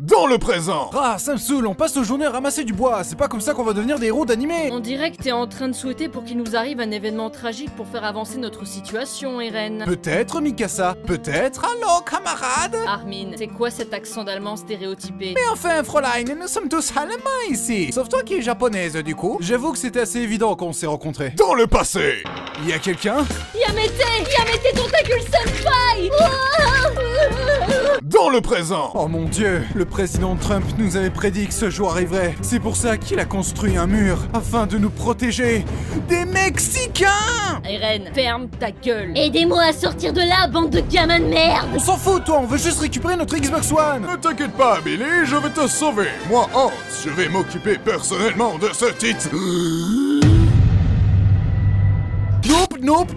Dans le présent. Ah, ça me saoule, on passe nos journées à ramasser du bois, c'est pas comme ça qu'on va devenir des héros d'animé. On dirait que t'es en train de souhaiter pour qu'il nous arrive un événement tragique pour faire avancer notre situation, Eren. Peut-être, Mikasa, peut-être. Allô, camarade. Armin, c'est quoi cet accent d'allemand stéréotypé? Mais enfin, Fräulein, nous sommes tous allemands ici. Sauf toi qui es japonaise, du coup. J'avoue que c'était assez évident quand on s'est rencontrés. Dans le passé. Y a quelqu'un? Yamete Tentacule Senpai! Dans le présent. Oh mon dieu, le président Trump nous avait prédit que ce jour arriverait. C'est pour ça qu'il a construit un mur, afin de nous protéger des Mexicains! Eren, ferme ta gueule. Aidez-moi à sortir de là, bande de gamins de merde! On s'en fout, toi, on veut juste récupérer notre Xbox One! Ne t'inquiète pas, Billy, je vais te sauver. Moi, Hans, je vais m'occuper personnellement de ce titre. Nope,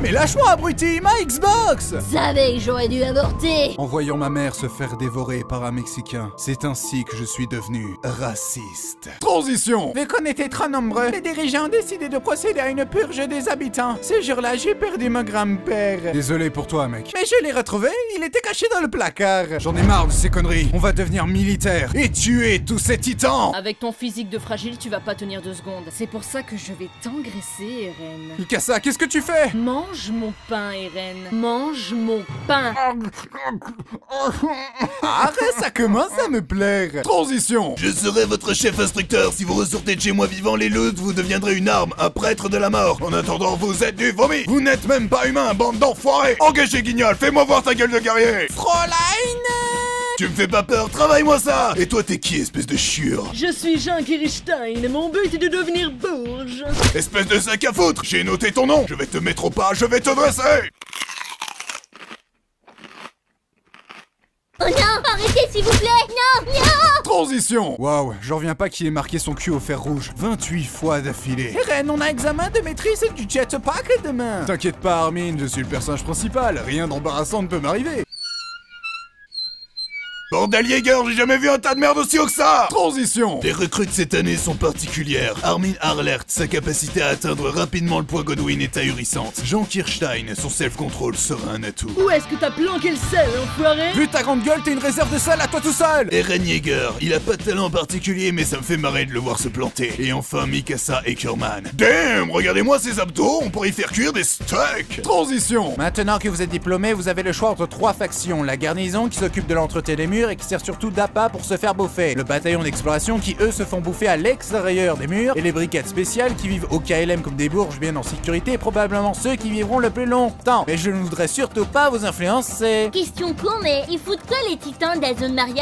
mais lâche-moi, abruti, ma Xbox! Savais que j'aurais dû avorter! En voyant ma mère se faire dévorer par un Mexicain, c'est ainsi que je suis devenu raciste. Transition. Vu qu'on était trop nombreux, les dirigeants ont décidé de procéder à une purge des habitants. Ce jour-là, j'ai perdu mon grand-père. Désolé pour toi, mec. Mais je l'ai retrouvé, il était caché dans le placard. J'en ai marre de ces conneries. On va devenir militaire et tuer tous ces titans. Avec ton physique de fragile, tu vas pas tenir 2 secondes. C'est pour ça que je vais t'engraisser, Eren. Mikasa, qu'est-ce que tu fais? Mange mon pain, Eren. Mange mon pain. Arrête, ça commence à me plaire. Transition. Je serai votre chef instructeur. Si vous ressortez de chez moi vivant les loups, vous deviendrez une arme, un prêtre de la mort. En attendant, vous êtes du vomi. Vous n'êtes même pas humain, bande d'enfoirés. Engagez, Guignol, fais-moi voir ta gueule de guerrier. Fräulein! Tu me fais pas peur, travaille-moi ça. Et toi, t'es qui, espèce de chiure? Je suis Jean Kirstein et mon but est de devenir bourge. Espèce de sac à foutre. J'ai noté ton nom. Je vais te mettre au pas, je vais te dresser. Oh non! Arrêtez s'il vous plaît! Non! Non! Transition. Waouh, j'en reviens pas qu'il ait marqué son cul au fer rouge 28 fois d'affilée. Eren, on a examen de maîtrise du jetpack demain. T'inquiète pas, Armin, je suis le personnage principal. Rien d'embarrassant ne peut m'arriver. Bordel Jäger, j'ai jamais vu un tas de merde aussi haut que ça. Transition. Les recrues de cette année sont particulières. Armin Harlert, sa capacité à atteindre rapidement le poids Godwin est ahurissante. Jean Kirstein, son self-control sera un atout. Où est-ce que t'as planqué le sel, enfoiré? Vu ta grande gueule, t'es une réserve de sel à toi tout seul. Eren Yeager, il a pas de talent particulier mais ça me fait marrer de le voir se planter. Et enfin Mikasa Eckerman. Damn, regardez-moi ces abdos, on pourrait y faire cuire des steaks. Transition. Maintenant que vous êtes diplômé, vous avez le choix entre 3 factions. La garnison qui s'occupe de l'entretien des murs et qui sert surtout d'appât pour se faire bouffer. Le bataillon d'exploration qui eux se font bouffer à l'extérieur des murs. Et les brigades spéciales qui vivent au KLM comme des bourges bien en sécurité et probablement ceux qui vivront le plus longtemps. Mais je ne voudrais surtout pas vous influencer. Question con, mais ils foutent quoi les titans de la zone Maria?